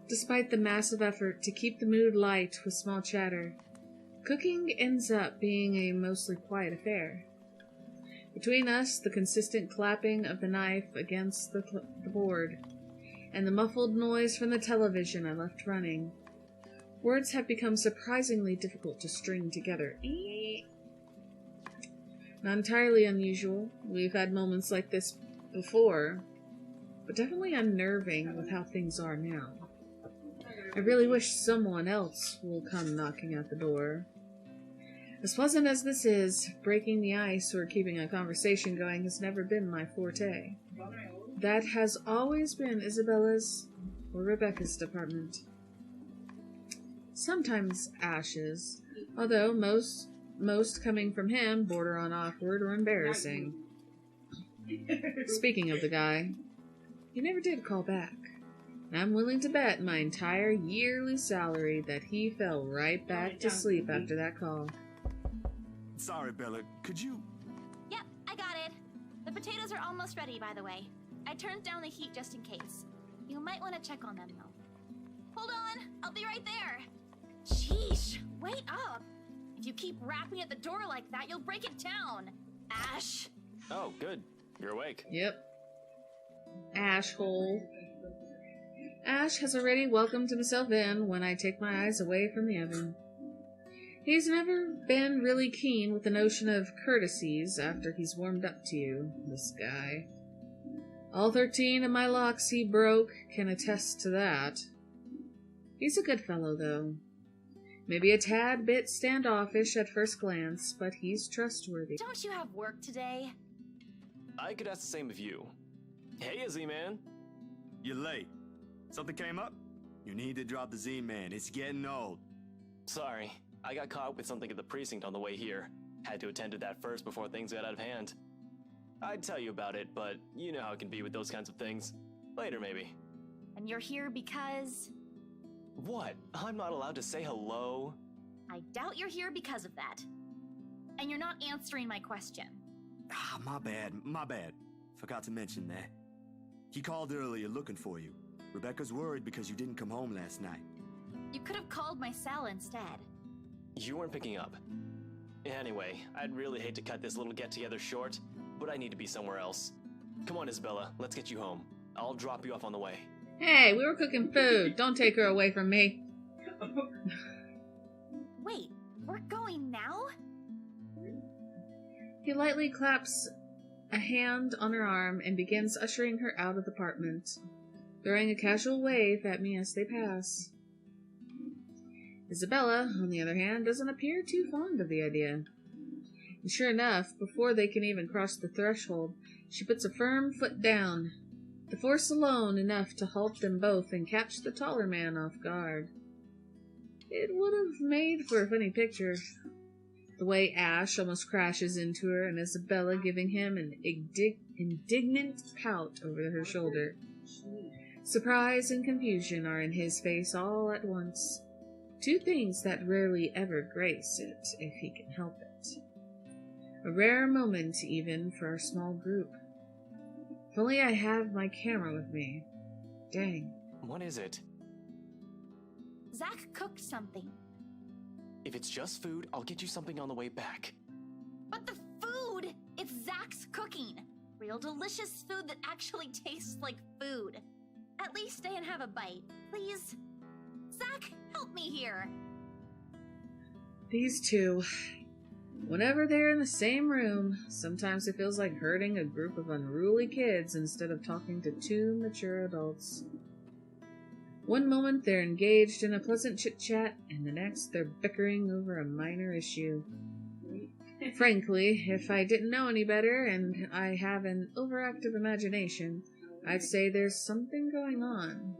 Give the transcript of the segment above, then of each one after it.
Despite the massive effort to keep the mood light with small chatter, cooking ends up being a mostly quiet affair. Between us, the consistent clapping of the knife against the board, and the muffled noise from the television I left running, words have become surprisingly difficult to string together. Not entirely unusual. We've had moments like this before, but definitely unnerving with how things are now. I really wish someone else will come knocking at the door. As pleasant as this is, breaking the ice or keeping a conversation going has never been my forte. That has always been Isabella's or Rebecca's department. Sometimes Ash's, although most coming from him border on awkward or embarrassing. Speaking of the guy, he never did call back, and I'm willing to bet my entire yearly salary that he fell right back to sleep after that call. Sorry, Bella, could you... Yep, I got it. The potatoes are almost ready, by the way. I turned down the heat just in case. You might want to check on them, though. Hold on, I'll be right there. Sheesh, wait up. If you keep rapping at the door like that, you'll break it down. Ash. Oh, good. You're awake. Yep. Ashhole. Ash has already welcomed himself in when I take my eyes away from the oven. He's never been really keen with the notion of courtesies after he's warmed up to you, this guy. All 13 of my locks he broke can attest to that. He's a good fellow, though. Maybe a tad bit standoffish at first glance, but he's trustworthy. Don't you have work today? I could ask the same of you. Hey, Z-Man. You're late. Something came up? You need to drop the Z-Man. It's getting old. Sorry, I got caught with something at the precinct on the way here. Had to attend to that first before things got out of hand. I'd tell you about it, but you know how it can be with those kinds of things. Later, maybe. And you're here because... What? I'm not allowed to say hello? I doubt you're here because of that. And you're not answering my question. Ah, my bad. Forgot to mention that. He called earlier looking for you. Rebecca's worried because you didn't come home last night. You could have called my cell instead. You weren't picking up. Anyway, I'd really hate to cut this little get-together short, but I need to be somewhere else. Come on, Isabella, let's get you home. I'll drop you off on the way. Hey, we were cooking food. Don't take her away from me. Wait, we're going now? He lightly claps a hand on her arm and begins ushering her out of the apartment, throwing a casual wave at me as they pass. Isabella, on the other hand, doesn't appear too fond of the idea. And sure enough, before they can even cross the threshold, she puts a firm foot down, the force alone enough to halt them both and catch the taller man off guard. It would have made for a funny picture. The way Ash almost crashes into her and Isabella giving him an indignant pout over her shoulder. Surprise and confusion are in his face all at once. Two things that rarely ever grace it, if he can help it. A rare moment, even, for our small group. If only I have my camera with me. Dang. What is it? Zach cooked something. If it's just food, I'll get you something on the way back. But the food! It's Zach's cooking! Real delicious food that actually tastes like food. At least stay and have a bite, please. Zach, help me here. These two. Whenever they're in the same room, sometimes it feels like herding a group of unruly kids instead of talking to two mature adults. One moment they're engaged in a pleasant chit-chat, and the next they're bickering over a minor issue. Frankly, if I didn't know any better, and I have an overactive imagination, I'd say there's something going on.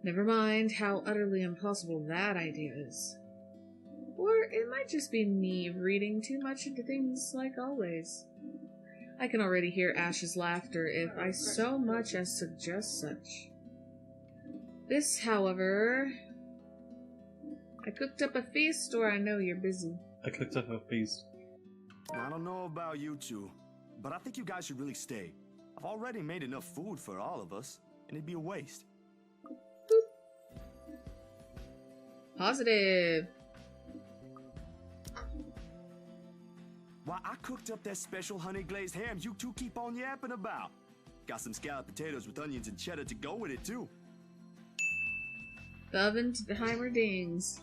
Never mind how utterly impossible that idea is. Or it might just be me reading too much into things like always. I can already hear Ash's laughter if I so much as suggest such. This, however... I cooked up a feast, or I know you're busy. I cooked up a feast. I don't know about you two, but I think you guys should really stay. I've already made enough food for all of us, and it'd be a waste. Boop. Positive. Why, I cooked up that special honey glazed ham you two keep on yapping about. Got some scalloped potatoes with onions and cheddar to go with it, too. The oven timer dings.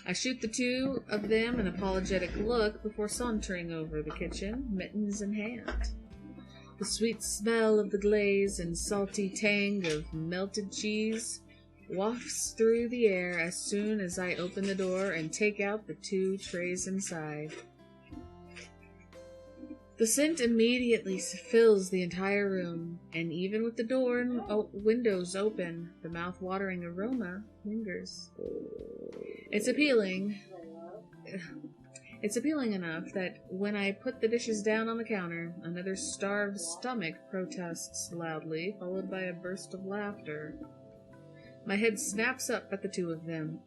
I shoot the two of them an apologetic look before sauntering over the kitchen, mittens in hand. The sweet smell of the glaze and salty tang of melted cheese wafts through the air as soon as I open the door and take out the 2 trays inside. The scent immediately fills the entire room, and even with the door and windows open, the mouth-watering aroma lingers. It's appealing enough that when I put the dishes down on the counter, another starved stomach protests loudly, followed by a burst of laughter. My head snaps up at the 2 of them,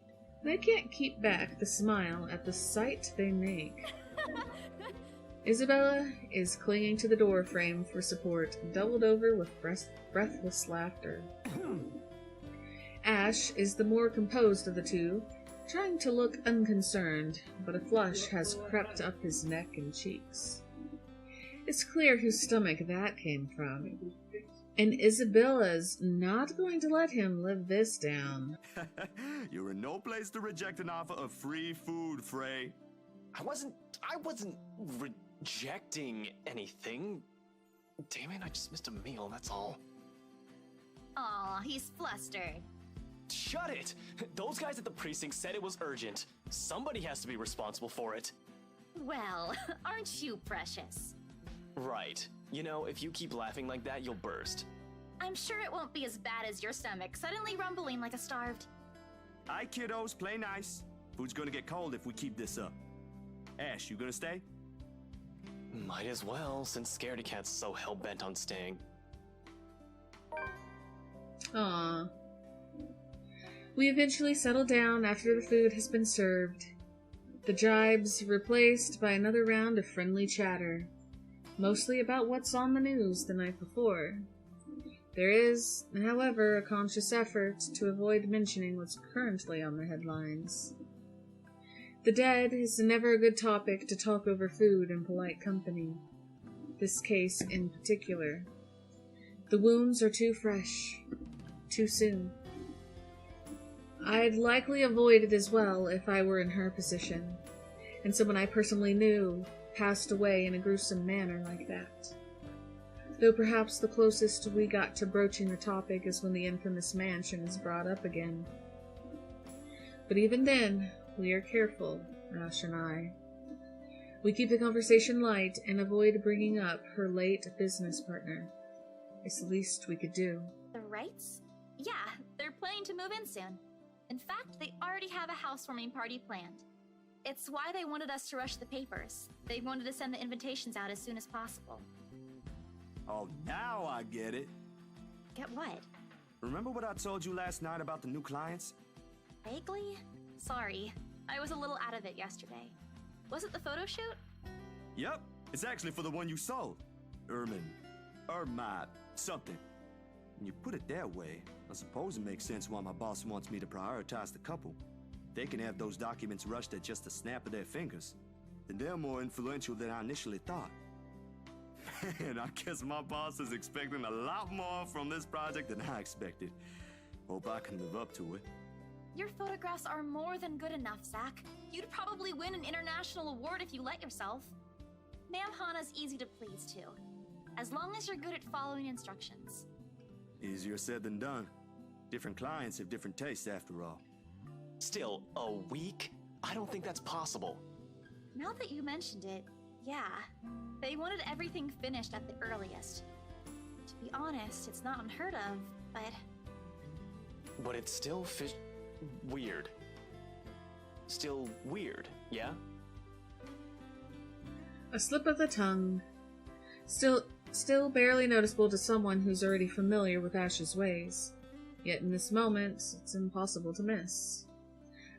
and I can't keep back the smile at the sight they make. Isabella is clinging to the door frame for support, doubled over with breathless laughter. Ash is the more composed of the 2, trying to look unconcerned, but a flush has crept up his neck and cheeks. It's clear whose stomach that came from, and Isabella's not going to let him live this down. You're in no place to reject an offer of free food, Frey. I wasn't rejecting anything. Damn it, I just missed a meal, that's all. Aw, he's flustered. Shut it! Those guys at the precinct said it was urgent. Somebody has to be responsible for it. Well, aren't you precious? Right. You know, if you keep laughing like that, you'll burst. I'm sure it won't be as bad as your stomach suddenly rumbling like a starved. Aye, kiddos, play nice. Food's gonna get cold if we keep this up. Ash, you gonna stay? Might as well, since Scaredy Cat's so hell-bent on staying. Aww. We eventually settle down after the food has been served. The jibes replaced by another round of friendly chatter, mostly about what's on the news the night before. There is, however, a conscious effort to avoid mentioning what's currently on the headlines. The dead is never a good topic to talk over food in polite company. This case in particular. The wounds are too fresh, too soon. I'd likely avoid it as well if I were in her position, and someone I personally knew passed away in a gruesome manner like that. Though perhaps the closest we got to broaching the topic is when the infamous mansion is brought up again. But even then, we are careful, Ash and I. We keep the conversation light and avoid bringing up her late business partner. It's the least we could do. The Wrights? Yeah, they're planning to move in soon. In fact, they already have a housewarming party planned. It's why they wanted us to rush the papers. They wanted to send the invitations out as soon as possible. Oh, now I get it. Get what? Remember what I told you last night about the new clients? Vaguely? Sorry, I was a little out of it yesterday. Was it the photo shoot? Yep, it's actually for the one you sold. Ermite, something. When you put it that way, I suppose it makes sense why my boss wants me to prioritize the couple. They can have those documents rushed at just a snap of their fingers. Then they're more influential than I initially thought. Man, I guess my boss is expecting a lot more from this project than I expected. Hope I can live up to it. Your photographs are more than good enough, Zach. You'd probably win an international award if you let yourself. Ma'am Hana's easy to please, too. As long as you're good at following instructions. Easier said than done. Different clients have different tastes, after all. Still, a week? I don't think that's possible. Now that you mentioned it, yeah. They wanted everything finished at the earliest. To be honest, it's not unheard of, but... But it's still weird. Still weird, yeah? A slip of the tongue. Still barely noticeable to someone who's already familiar with Ash's ways. Yet in this moment, it's impossible to miss.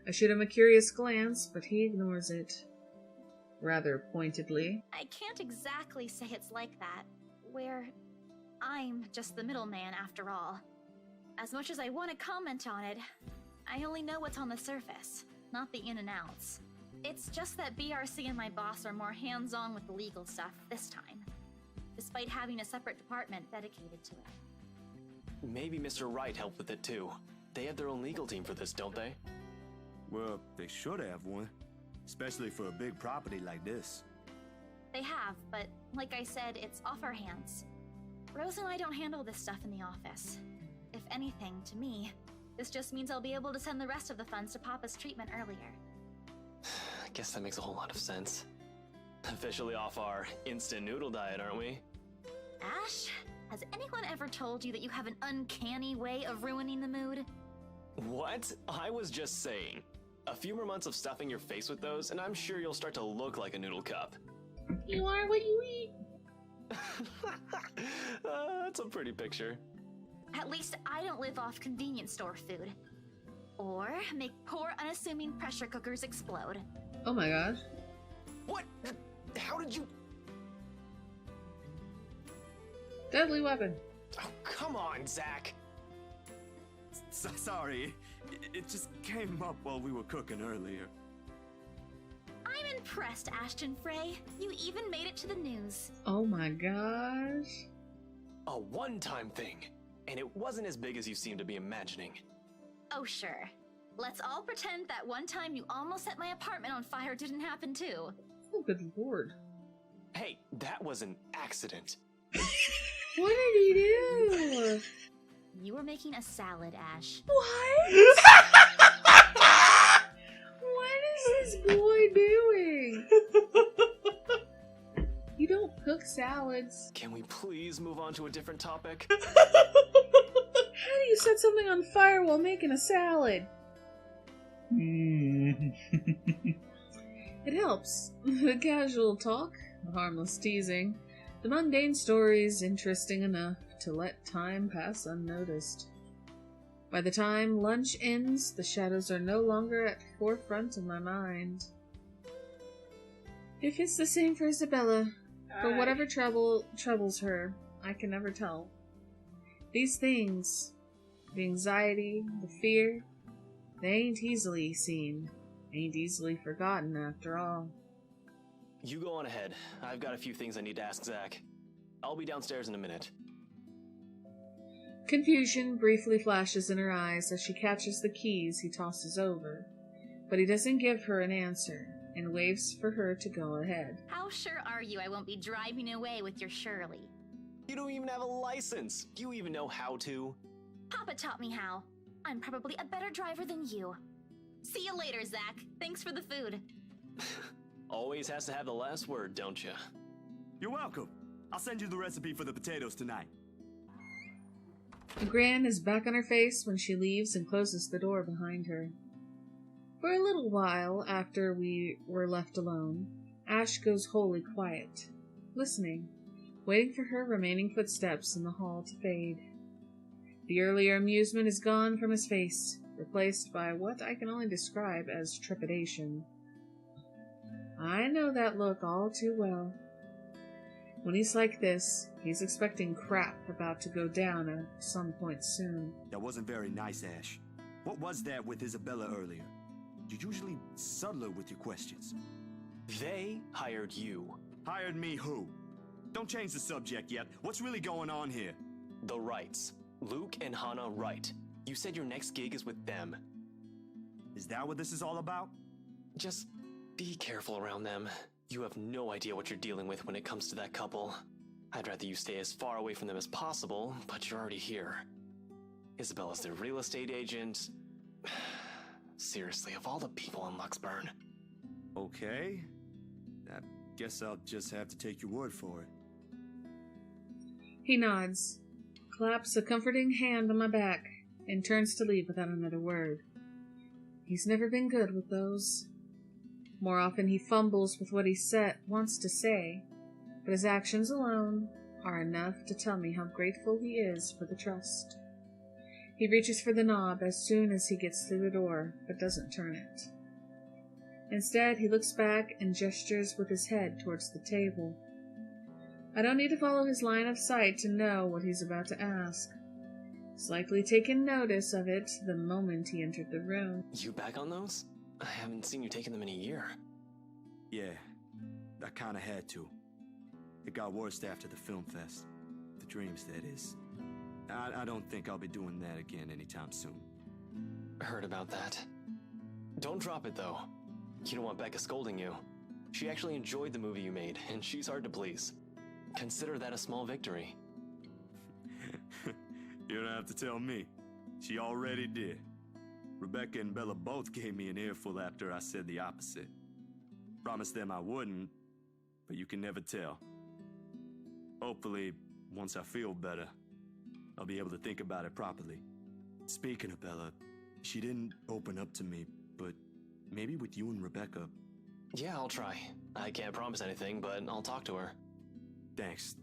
I shoot him a curious glance, but he ignores it. Rather pointedly. I can't exactly say it's like that, where I'm just the middleman after all. As much as I want to comment on it, I only know what's on the surface, not the in and outs. It's just that BRC and my boss are more hands-on with the legal stuff this time, despite having a separate department dedicated to it. Maybe Mr. Wright helped with it too. They have their own legal team for this, don't they? Well, they should have one, especially for a big property like this. They have, but like I said, it's off our hands. Rose and I don't handle this stuff in the office. If anything, to me, this just means I'll be able to send the rest of the funds to Papa's treatment earlier. I guess that makes a whole lot of sense. Officially off our instant noodle diet, aren't we? Ash, has anyone ever told you that you have an uncanny way of ruining the mood? What? I was just saying. A few more months of stuffing your face with those, and I'm sure you'll start to look like a noodle cup. You are what you eat. That's a pretty picture. At least I don't live off convenience store food. Or make poor, unassuming pressure cookers explode. Oh my gosh. What? How did you... Deadly weapon. Oh, come on, Zach. Sorry, it just came up while we were cooking earlier. I'm impressed, Ashton Frey. You even made it to the news. Oh my gosh. A one-time thing. And it wasn't as big as you seem to be imagining. Oh, sure. Let's all pretend that one time you almost set my apartment on fire didn't happen too. Oh, good lord. Hey, that was an accident. What did he do? You were making a salad, Ash. What? What is this boy doing? You don't cook salads. Can we please move on to a different topic? How do you set something on fire while making a salad? It helps. The casual talk, the harmless teasing, the mundane stories interesting enough to let time pass unnoticed. By the time lunch ends, the shadows are no longer at forefront of my mind. If it's the same for Isabella, for whatever troubles her, I can never tell. These things, the anxiety, the fear, they ain't easily seen, ain't easily forgotten after all. You go on ahead. I've got a few things I need to ask Zach. I'll be downstairs in a minute. Confusion briefly flashes in her eyes as she catches the keys he tosses over, but he doesn't give her an answer and waves for her to go ahead. How sure are you I won't be driving away with your Shirley? You don't even have a license. Do you even know how to? Papa taught me how. I'm probably a better driver than you. See you later, Zach. Thanks for the food. Always has to have the last word, don't you? You're welcome. I'll send you the recipe for the potatoes tonight. A grin is back on her face when she leaves and closes the door behind her. For a little while after we were left alone, Ash goes wholly quiet, listening, waiting for her remaining footsteps in the hall to fade. The earlier amusement is gone from his face, replaced by what I can only describe as trepidation. I know that look all too well. When he's like this, he's expecting crap about to go down at some point soon. That wasn't very nice, Ash. What was that with Isabella earlier? You're usually subtler with your questions. They hired you. Hired me who? Don't change the subject yet. What's really going on here? The Wrights. Luke and Hannah Wright. You said your next gig is with them. Is that what this is all about? Just be careful around them. You have no idea what you're dealing with when it comes to that couple. I'd rather you stay as far away from them as possible, but you're already here. Isabella's their real estate agent. Seriously, of all the people in Luxburn. Okay. I guess I'll just have to take your word for it. He nods, claps a comforting hand on my back, and turns to leave without another word. He's never been good with those. More often he fumbles with what he wants to say, but his actions alone are enough to tell me how grateful he is for the trust. He reaches for the knob as soon as he gets through the door, but doesn't turn it. Instead, he looks back and gestures with his head towards the table. I don't need to follow his line of sight to know what he's about to ask. He's likely taken notice of it the moment he entered the room. You back on those? I haven't seen you taking them in a year. Yeah, I kinda had to. It got worse after the film fest. The dreams, that is. I don't think I'll be doing that again anytime soon. Heard about that. Don't drop it, though. You don't want Becca scolding you. She actually enjoyed the movie you made, and she's hard to please. Consider that a small victory. You don't have to tell me. She already did. Rebecca and Bella both gave me an earful after I said the opposite. Promised them I wouldn't, but you can never tell. Hopefully, once I feel better, I'll be able to think about it properly. Speaking of Bella, she didn't open up to me, but maybe with you and Rebecca. Yeah, I'll try. I can't promise anything, but I'll talk to her. Thanks.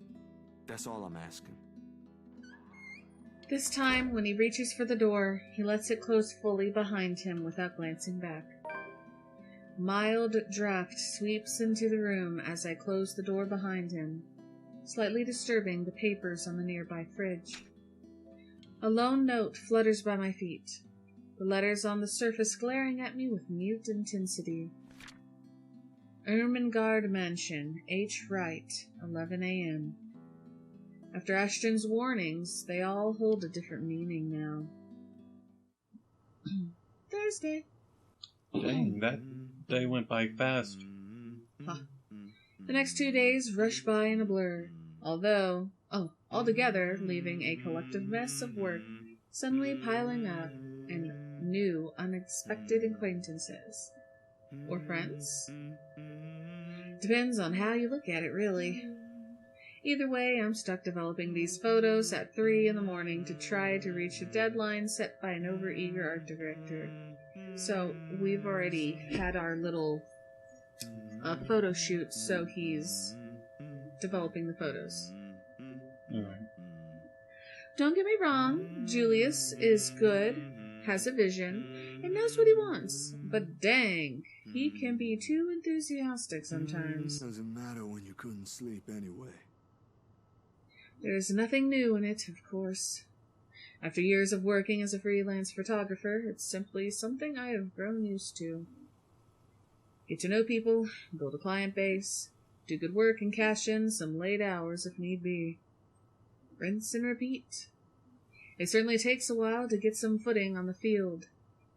That's all I'm asking. This time, when he reaches for the door, he lets it close fully behind him without glancing back. Mild draft sweeps into the room as I close the door behind him, slightly disturbing the papers on the nearby fridge. A lone note flutters by my feet, the letters on the surface glaring at me with mute intensity. Ermengarde Mansion, H. Wright, 11 a.m. After Ashton's warnings, they all hold a different meaning now. Thursday. Dang, that day went by fast. Huh. The next 2 days rush by in a blur, altogether leaving a collective mess of work suddenly piling up and new, unexpected acquaintances. Or friends? Depends on how you look at it, really. Either way, I'm stuck developing these photos at 3 in the morning to try to reach a deadline set by an overeager art director. So, we've already had our little photo shoot, so he's developing the photos. Alright. Don't get me wrong, Julius is good, has a vision, and knows what he wants. But dang, he can be too enthusiastic sometimes. Doesn't matter when you couldn't sleep anyway. There's nothing new in it, of course. After years of working as a freelance photographer, it's simply something I have grown used to. Get to know people, build a client base, do good work and cash in some late hours if need be. Rinse and repeat. It certainly takes a while to get some footing on the field,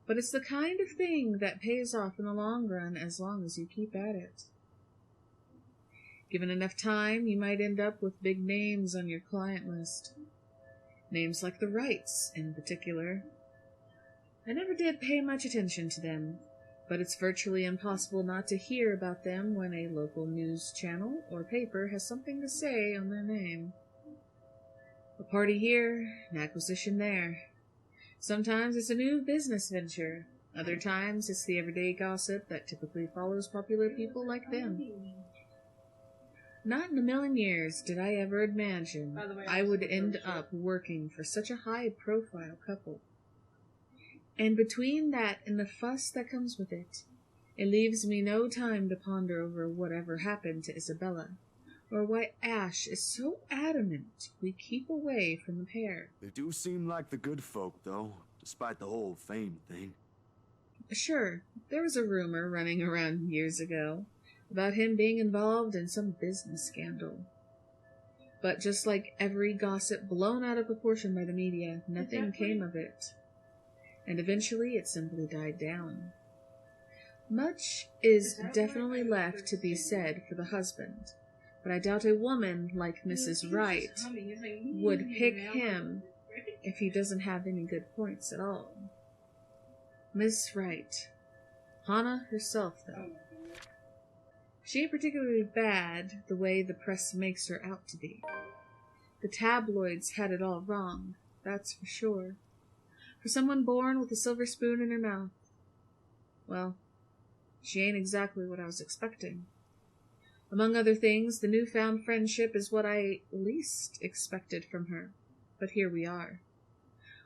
but it's the kind of thing that pays off in the long run as long as you keep at it. Given enough time, you might end up with big names on your client list. Names like the Wrights, in particular. I never did pay much attention to them, but it's virtually impossible not to hear about them when a local news channel or paper has something to say on their name. A party here, an acquisition there. Sometimes it's a new business venture. Other times it's the everyday gossip that typically follows popular people like them. Not in a million years did I ever imagine I would end up working for such a high-profile couple. And between that and the fuss that comes with it, it leaves me no time to ponder over whatever happened to Isabella, or why Ash is so adamant we keep away from the pair. They do seem like the good folk, though, despite the whole fame thing. Sure, there was a rumor running around years ago about him being involved in some business scandal. But just like every gossip blown out of proportion by the media, nothing came of it. And eventually it simply died down. Much is definitely left to be said for the husband, but I doubt a woman like Mrs. Wright would pick him if he doesn't have any good points at all. Miss Wright. Hannah herself, though. She ain't particularly bad the way the press makes her out to be. The tabloids had it all wrong, that's for sure. For someone born with a silver spoon in her mouth. Well, she ain't exactly what I was expecting. Among other things, the newfound friendship is what I least expected from her. But here we are.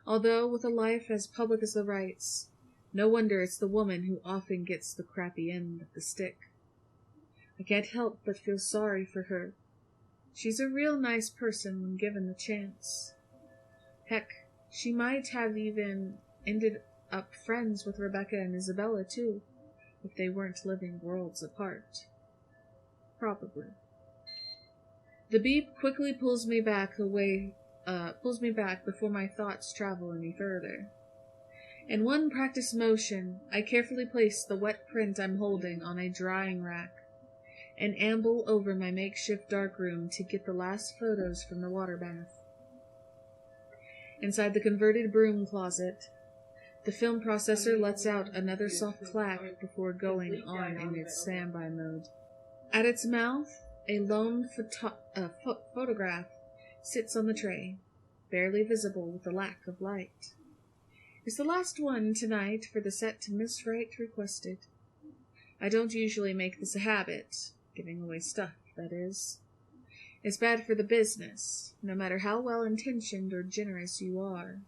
Although with a life as public as the Wrights, no wonder it's the woman who often gets the crappy end of the stick. I can't help but feel sorry for her. She's a real nice person when given the chance. Heck, She might have even ended up friends with Rebecca and Isabella, too, if they weren't living worlds apart. Probably. The beep quickly pulls me back before my thoughts travel any further. In one practiced motion, I carefully place the wet print I'm holding on a drying rack and amble over my makeshift darkroom to get the last photos from the water bath. Inside the converted broom closet, the film processor lets out another soft clack before going on in its standby mode. At its mouth, a lone photograph sits on the tray, barely visible with the lack of light. It's the last one tonight for the set Miss Wright requested. I don't usually make this a habit, giving away stuff, that is. It's bad for the business, no matter how well-intentioned or generous you are.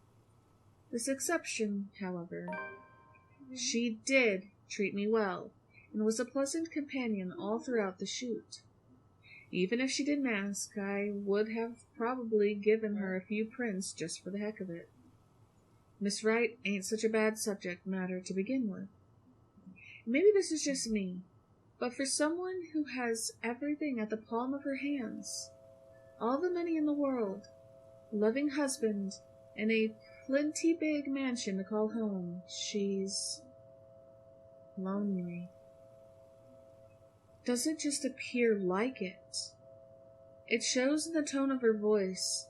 This exception, however, she did treat me well, and was a pleasant companion all throughout the shoot. Even if she didn't ask, I would have probably given her a few prints just for the heck of it. Miss Wright ain't such a bad subject matter to begin with. Maybe this is just me, but for someone who has everything at the palm of her hands, all the money in the world, a loving husband, and a plenty big mansion to call home, she's lonely. Doesn't just appear like it. It shows in the tone of her voice,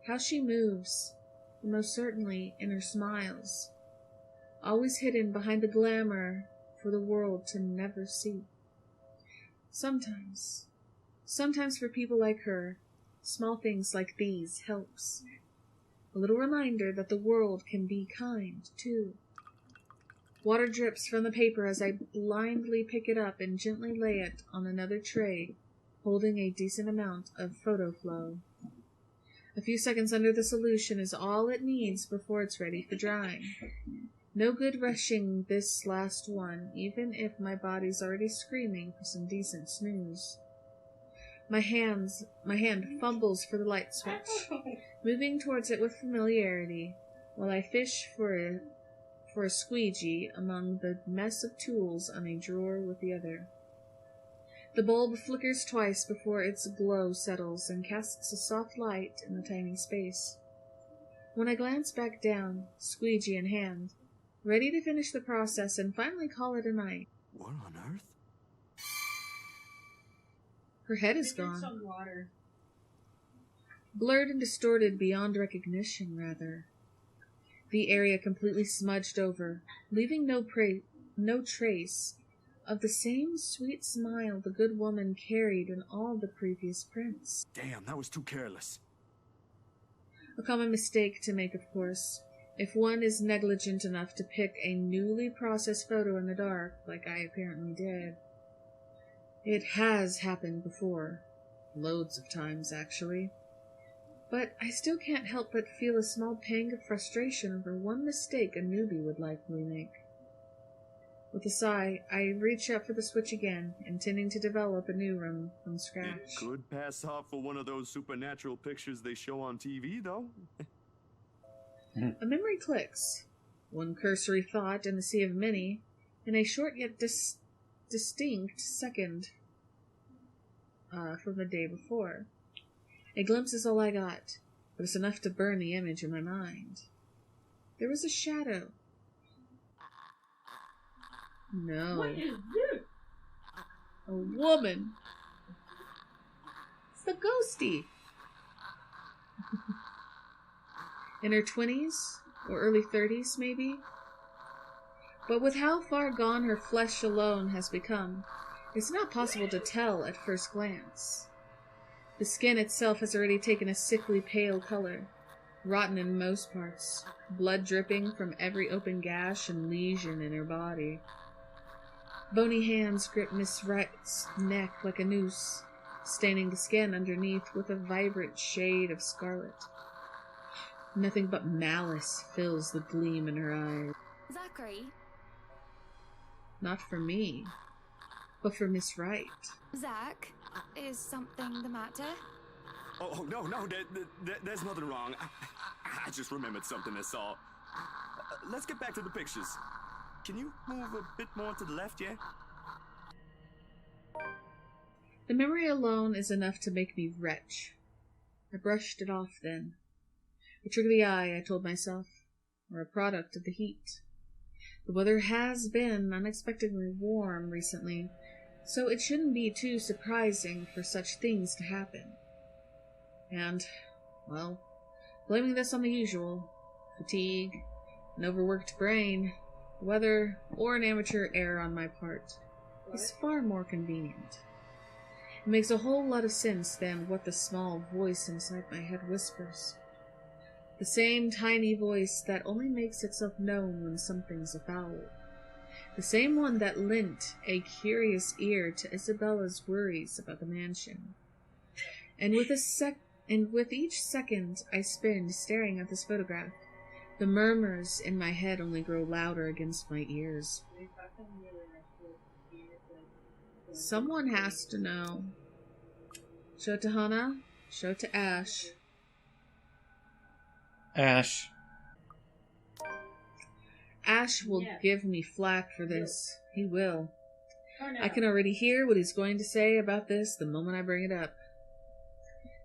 how she moves, and most certainly in her smiles, always hidden behind the glamour for the world to never see. Sometimes for people like her, small things like these helps. A little reminder that the world can be kind, too. Water drips from the paper as I blindly pick it up and gently lay it on another tray, holding a decent amount of photo flow. A few seconds under the solution is all it needs before it's ready for drying. No good rushing this last one, even if my body's already screaming for some decent snooze. My hand fumbles for the light switch, moving towards it with familiarity, while I fish for a squeegee among the mess of tools on a drawer with the other. The bulb flickers twice before its glow settles and casts a soft light in the tiny space. When I glance back down, squeegee in hand, ready to finish the process and finally call it a night. What on earth? Her head is gone. Blurred and distorted beyond recognition, rather. The area completely smudged over, leaving no trace of the same sweet smile the good woman carried in all the previous prints. Damn, that was too careless. A common mistake to make, of course, if one is negligent enough to pick a newly processed photo in the dark, like I apparently did. It has happened before. Loads of times, actually. But I still can't help but feel a small pang of frustration over one mistake a newbie would likely make. With a sigh, I reach up for the switch again, intending to develop a new room from scratch. It could pass off for one of those supernatural pictures they show on TV, though. A memory clicks. One cursory thought in the sea of many, in a short yet distinct second from the day before. A glimpse is all I got, but it's enough to burn the image in my mind. There was a shadow. No. What is this? A woman. It's the ghostie. In her 20s, or early 30s, maybe. But with how far gone her flesh alone has become, it's not possible to tell at first glance. The skin itself has already taken a sickly pale color, rotten in most parts, blood dripping from every open gash and lesion in her body. Bony hands grip Miss Wright's neck like a noose, staining the skin underneath with a vibrant shade of scarlet. Nothing but malice fills the gleam in her eyes. Zachary? Not for me, but for Miss Wright. Zach, is something the matter? Oh, no, there's nothing wrong. I just remembered something, that's all. Let's get back to the pictures. Can you move a bit more to the left, yeah? The memory alone is enough to make me retch. I brushed it off then. A trick of the eye, I told myself, or a product of the heat. The weather has been unexpectedly warm recently, so it shouldn't be too surprising for such things to happen. And, well, blaming this on the usual, fatigue, an overworked brain, weather, or an amateur error on my part, is far more convenient. It makes a whole lot of sense than what the small voice inside my head whispers. The same tiny voice that only makes itself known when something's afoul. The same one that lent a curious ear to Isabella's worries about the mansion. And with each second I spend staring at this photograph, the murmurs in my head only grow louder against my ears. Someone has to know. Show it to Hannah. Show it to Ash. Ash. Ash will give me flack for this. He will. I can already hear what he's going to say about this the moment I bring it up.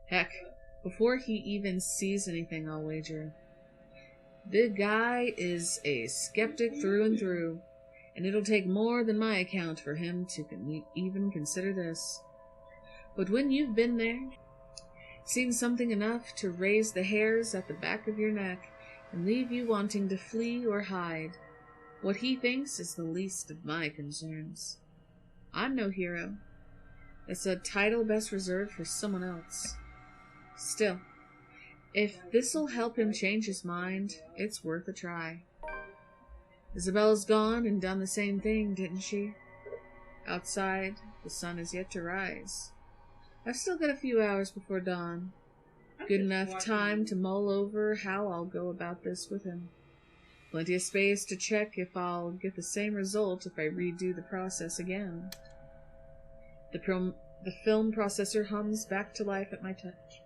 Heck, before he even sees anything, I'll wager. Big Guy is a skeptic through and through, and it'll take more than my account for him to even consider this. But when you've been there, seen something enough to raise the hairs at the back of your neck and leave you wanting to flee or hide, what he thinks is the least of my concerns. I'm no hero. It's a title best reserved for someone else. Still, if this'll help him change his mind, it's worth a try. Isabella's gone and done the same thing, didn't she? Outside, the sun is yet to rise. I've still got a few hours before dawn. Good enough time to mull over how I'll go about this with him. Plenty of space to check if I'll get the same result if I redo the process again. The film processor hums back to life at my touch.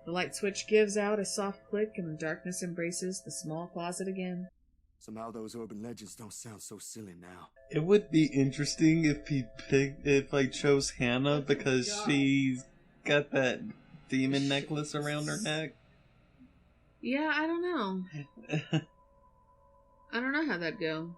The light switch gives out a soft click and the darkness embraces the small closet again. Somehow those urban legends don't sound so silly now. It would be interesting if I chose Hannah because she's got that demon necklace around her neck. Yeah, I don't know. I don't know how that'd go.